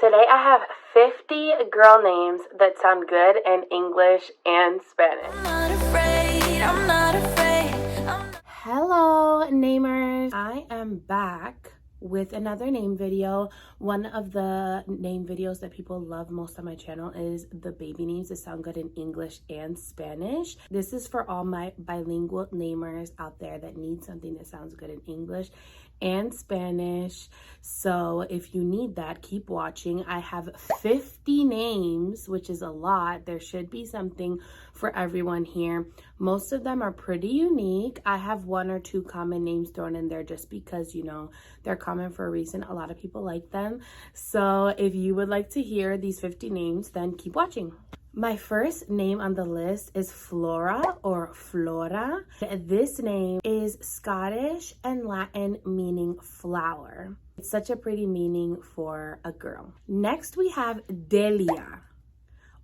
Today I have 50 girl names that sound good in English and Spanish. I'm not afraid. Hello, namers. I am back with another name video. One of the name videos that people love most on my channel is the baby names that sound good in English and Spanish. This is for all my bilingual namers out there that need something that sounds good in English and Spanish. So if you need that, keep watching. I have 50 names, which is a lot. There should be something for everyone here. Most of them are pretty unique. I have one or two common names thrown in there just because, you know, they're common for a reason. A lot of people like them. So if you would like to hear these 50 names, then keep watching. My first name on the list is Flora or Flora. This name is Scottish and Latin meaning flower. It's such a pretty meaning for a girl. Next we have Delia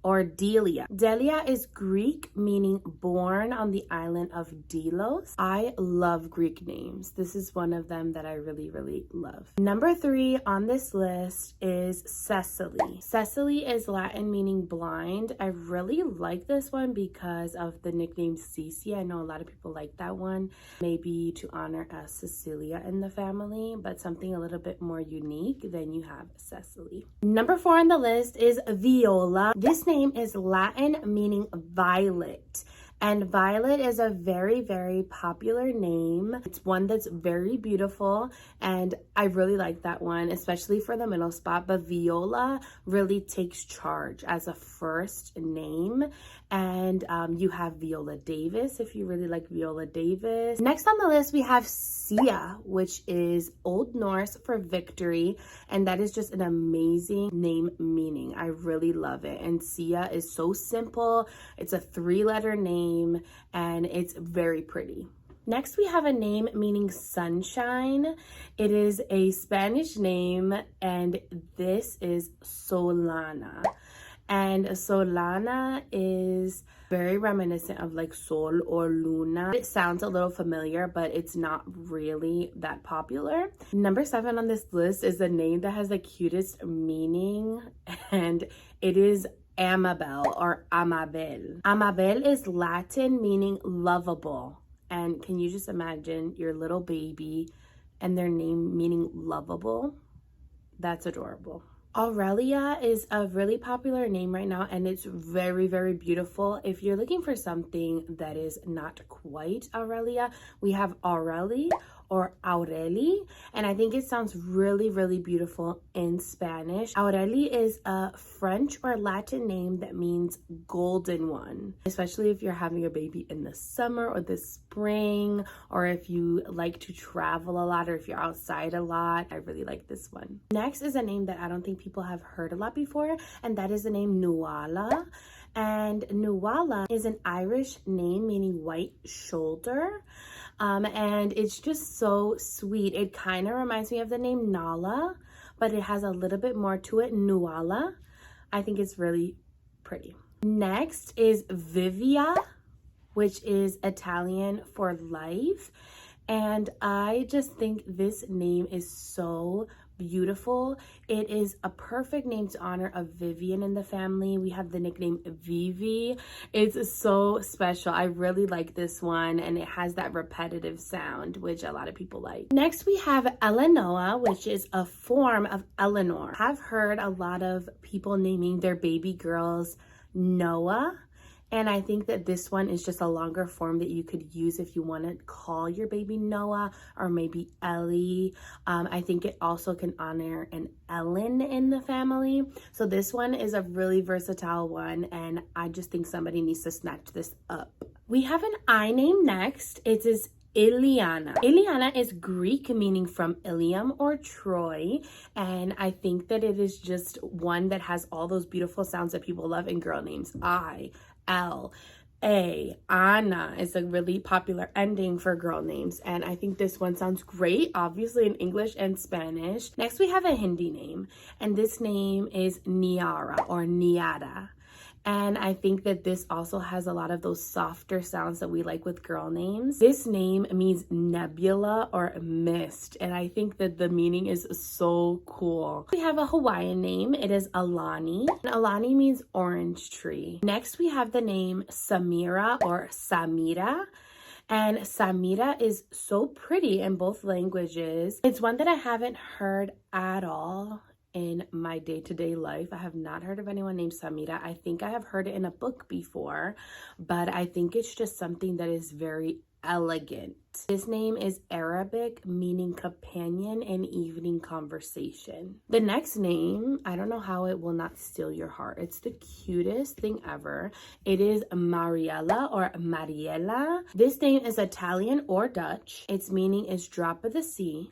or Delia. Delia is Greek meaning born on the island of Delos. I love Greek names. This is one of them that I really love. Number 3 on this list is Cecily. Cecily is Latin meaning blind. I really like this one because of the nickname Cici. I know a lot of people like that one. Maybe to honor Cecilia in the family, but something a little bit more unique. Then you have Cecily. Number 4 on the list is Viola. This name is Latin meaning violet, and violet is a very popular name. It's one that's very beautiful, and I really like that one, especially for the middle spot. But Viola really takes charge as a first name. And you have Viola Davis if you really like Viola Davis. Next on the list we have Sia, which is Old Norse for victory, and that is just an amazing name meaning. I really love it. And Sia is so simple. It's a 3-letter name and it's very pretty. Next, we have a name meaning sunshine. It is a Spanish name, and this is Solana. And Solana is very reminiscent of like Sol or Luna. It sounds a little familiar, but it's not really that popular. Number 7 on this list is a name that has the cutest meaning, and it is Amabel or Amabel. Amabel is Latin meaning lovable. And can you just imagine your little baby and their name meaning lovable? That's adorable. Aurelia is a really popular name right now, and it's very beautiful. If you're looking for something that is not quite Aurelia, we have Aurelie or Aureli, and I think it sounds really beautiful in Spanish. Aureli is a French or Latin name that means golden one, especially if you're having a baby in the summer or the spring, or if you like to travel a lot, or if you're outside a lot. I really like this one. Next is a name that I don't think people have heard a lot before, and that is the name Nuala. And Nuala is an Irish name meaning white shoulder. And it's just so sweet. It kind of reminds me of the name Nala, but it has a little bit more to it. Nuala. I think it's really pretty. Next is Vivia, which is Italian for life. And I just think this name is so beautiful. It is a perfect name to honor a Vivian in the family. We have the nickname Vivi. It's so special. I really like this one, and it has that repetitive sound, which a lot of people like. Next, we have Eleanor, which is a form of Eleanor. I've heard a lot of people naming their baby girls Noah. And I think that this one is just a longer form that you could use if you want to call your baby Noah or maybe Ellie. I think it also can honor an Ellen in the family. So this one is a really versatile one, and I just think somebody needs to snatch this up. We have an I name next. It is Iliana. Iliana is Greek meaning from Ilium or Troy, and I think that it is just one that has all those beautiful sounds that people love in girl names. Anna is a really popular ending for girl names, and I think this one sounds great, obviously in English and Spanish. Next, we have a Hindi name, and this name is Niara or Niara. And I think that this also has a lot of those softer sounds that we like with girl names. This name means nebula or mist, and I think that the meaning is so cool. We have a Hawaiian name. It is Alani. And Alani means orange tree. Next, we have the name Samira or Samira. And Samira is so pretty in both languages. It's one that I haven't heard at all in my day-to-day life. I have not heard of anyone named Samira. I think I have heard it in a book before, but I think it's just something that is very elegant. This name is Arabic, meaning companion in evening conversation. The next name, I don't know how it will not steal your heart. It's the cutest thing ever. It is Mariella or Mariella. This name is Italian or Dutch. Its meaning is drop of the sea,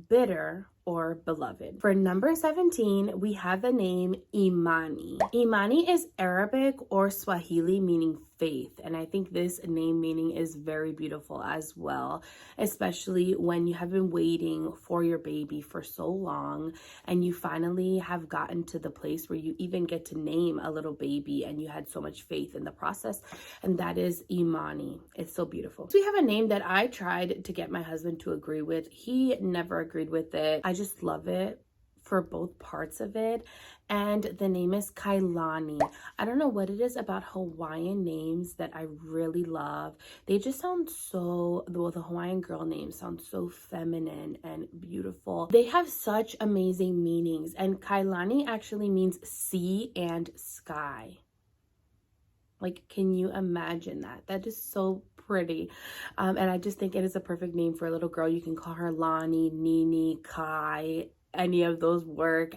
bitter, or beloved. For number 17, we have the name Imani. Imani is Arabic or Swahili, meaning faith. And I think this name meaning is very beautiful as well, especially when you have been waiting for your baby for so long and you finally have gotten to the place where you even get to name a little baby and you had so much faith in the process. And that is Imani. It's so beautiful. So we have a name that I tried to get my husband to agree with. He never agreed with it. I just love it for both parts of it, and the name is Kailani. I don't know what it is about Hawaiian names that I really love. They just sound so, well, the Hawaiian girl names sound so feminine and beautiful. They have such amazing meanings, and Kailani actually means sea and sky. Like, can you imagine that? That is so pretty. And I just think it is a perfect name for a little girl. You can call her Lani, Nini, Kai. Any of those work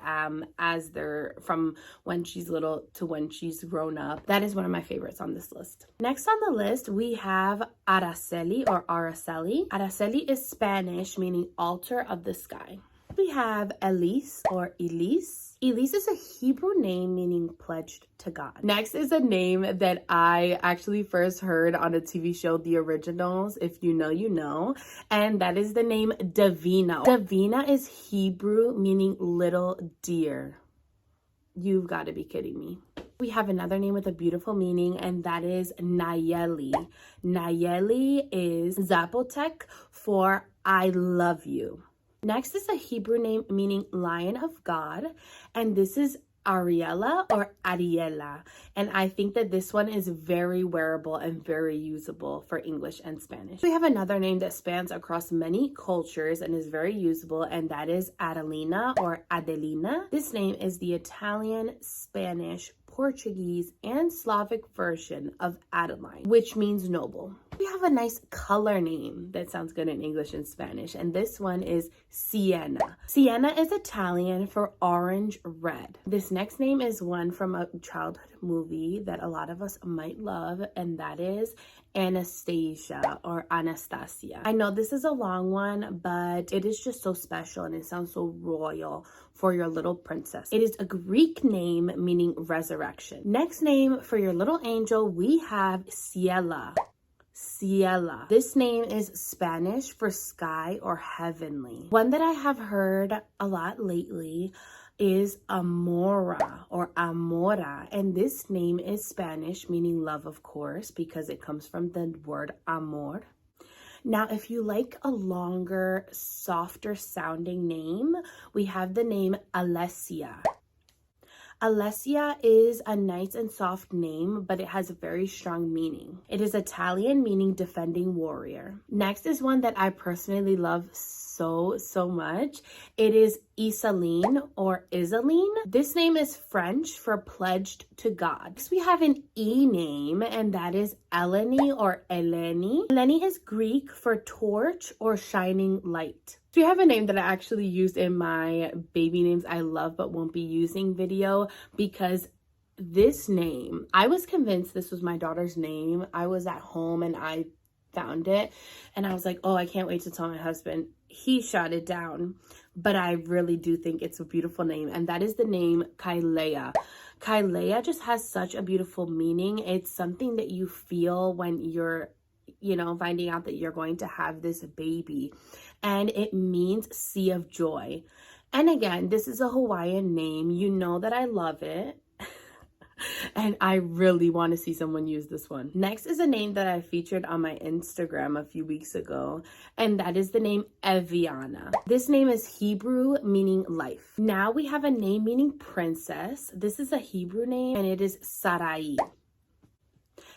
as they're from when she's little to when she's grown up. That is one of my favorites on this list. Next on the list, we have Araceli or Araceli. Araceli is Spanish, meaning altar of the sky. We have Elise or Elise. Elise is a Hebrew name meaning pledged to God. Next is a name that I actually first heard on a TV show, The Originals. If you know, you know. And that is the name Davina. Davina is Hebrew meaning little deer. You've got to be kidding me. We have another name with a beautiful meaning, and that is Nayeli. Nayeli is Zapotec for I love you. Next is a Hebrew name meaning Lion of God, and this is Ariella or Ariela. And I think that this one is very wearable and very usable for English and Spanish. We have another name that spans across many cultures and is very usable, and that is Adelina or Adelina. This name is the Italian, Spanish, Portuguese, and Slavic version of Adeline, which means noble. We have a nice color name that sounds good in English and Spanish, and this one is Sienna. Sienna is Italian for orange red. This next name is one from a childhood movie that a lot of us might love, and that is Anastasia or Anastasia. I know this is a long one, but it is just so special and it sounds so royal for your little princess. It is a Greek name meaning resurrection. Next name for your little angel, we have Ciela. Ciela. This name is Spanish for sky or heavenly. One that I have heard a lot lately is Amora or Amora, and this name is Spanish meaning love, of course, because it comes from the word amor. Now, if you like a longer, softer sounding name, we have the name Alessia. Alessia is a nice and soft name, but it has a very strong meaning. It is Italian, meaning defending warrior. Next is one that I personally love so much. It is Isaline or Isaline. This name is French for pledged to God. Next, we have an E name, and that is Eleni or Eleni. Eleni is Greek for torch or shining light. So we have a name that I actually used in my baby names I love but won't be using video, because this name, I was convinced this was my daughter's name. I was at home and I found it and I was like, oh, I can't wait to tell my husband. He shot it down, but I really do think it's a beautiful name, and that is the name Kailea. Kailea just has such a beautiful meaning. It's something that you feel when you're, finding out that you're going to have this baby, and it means sea of joy. And again, this is a Hawaiian name. You know that I love it. And I really want to see someone use this one. Next is a name that I featured on my Instagram a few weeks ago, and that is the name Eviana. This name is Hebrew meaning life. Now we have a name meaning princess. This is a Hebrew name and it is Sarai.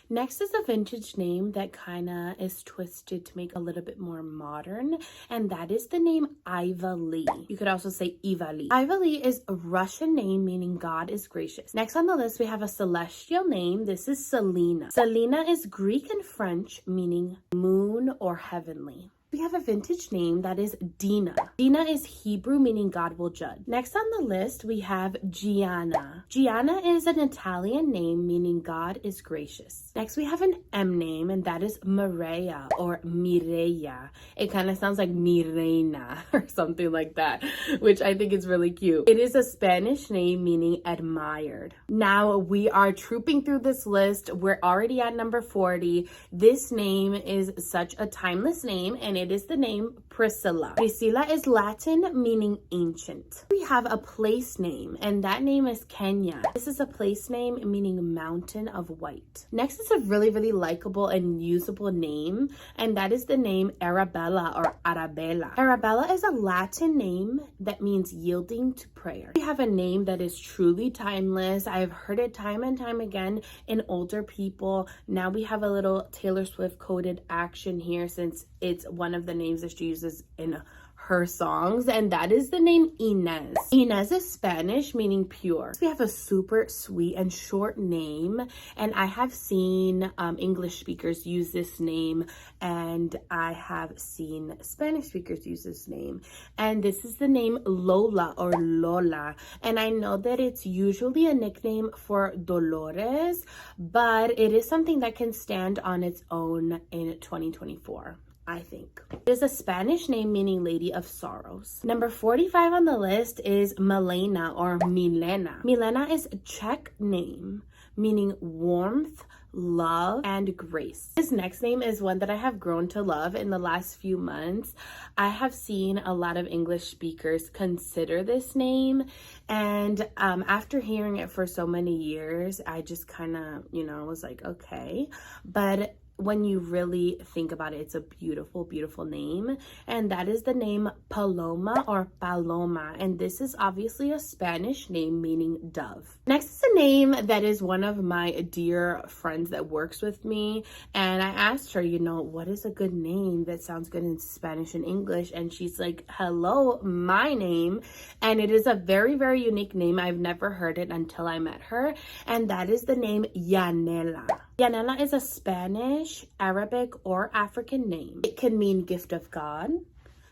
Next is a vintage name that kind of is twisted to make a little bit more modern, and that is the name Ivali. You could also say Ivali. Ivali is a Russian name meaning God is gracious. Next on the list, we have a celestial name. This is Selena. Selena is Greek and French meaning moon or heavenly. We have a vintage name that is Dina. Dina is Hebrew meaning God will judge. Next on the list, we have Gianna. Gianna is an Italian name meaning God is gracious. Next, we have an M name, and that is Mireia or Mireia. It kind of sounds like Mirena or something like that, which I think is really cute. It is a Spanish name meaning admired. Now we are trooping through this list. We're already at number 40. This name is such a timeless name, and it is the name Priscilla. Priscilla is Latin meaning ancient. We have a place name, and that name is Kenya. This is a place name meaning mountain of white. Next is a really likable and usable name, and that is the name Arabella or Arabella. Arabella is a Latin name that means yielding to prayer. We have a name that is truly timeless. I've heard it time and time again in older people. Now we have a little Taylor Swift coded action here since it's one of the names that she uses in her songs, and that is the name Inez. Inez is Spanish meaning pure. We have a super sweet and short name, and I have seen English speakers use this name, and I have seen Spanish speakers use this name, and this is the name Lola or Lola. And I know that it's usually a nickname for Dolores, but it is something that can stand on its own in 2024. I think. It is a Spanish name meaning Lady of Sorrows. Number 45 on the list is Milena or Milena. Milena is a Czech name meaning warmth, love, and grace. This next name is one that I have grown to love in the last few months. I have seen a lot of English speakers consider this name, and after hearing it for so many years, I just kind of, was like, okay. But when you really think about it, it's a beautiful name, and that is the name Paloma or Paloma, and this is obviously a Spanish name meaning dove. Next is a name that is one of my dear friends that works with me, and I asked her, what is a good name that sounds good in Spanish and English, and she's like, hello, my name, and it is a very unique name. I've never heard it until I met her, and that is the name Yanela. Yanela is a Spanish, Arabic, or African name. It can mean gift of God,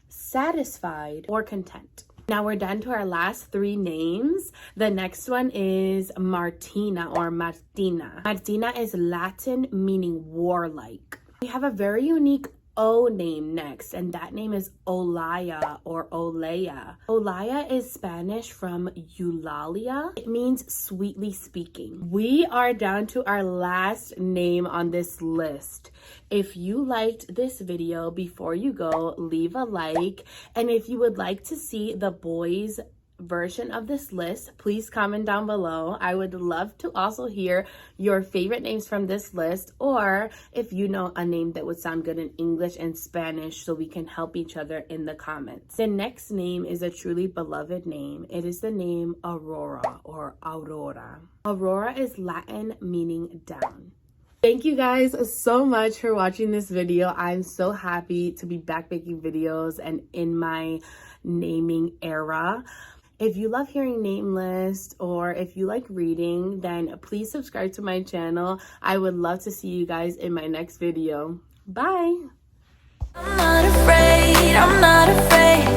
satisfied, or content. Now we're down to our last 3 names. The next one is Martina or Martina. Martina is Latin meaning warlike. We have a very unique O name next, and that name is Olaya or Olea. Olaya is Spanish from Eulalia. It means sweetly speaking. We are down to our last name on this list. If you liked this video, before you go, leave a like, and if you would like to see the boys' version of this list, please comment down below. I would love to also hear your favorite names from this list, or if you know a name that would sound good in English and Spanish so we can help each other in the comments. The next name is a truly beloved name. It is the name Aurora or Aurora. Aurora is Latin meaning down. Thank you guys so much for watching this video. I'm so happy to be back making videos and in my naming era. If you love hearing name lists or if you like reading, then please subscribe to my channel. I would love to see you guys in my next video. Bye! I'm not afraid, I'm not afraid.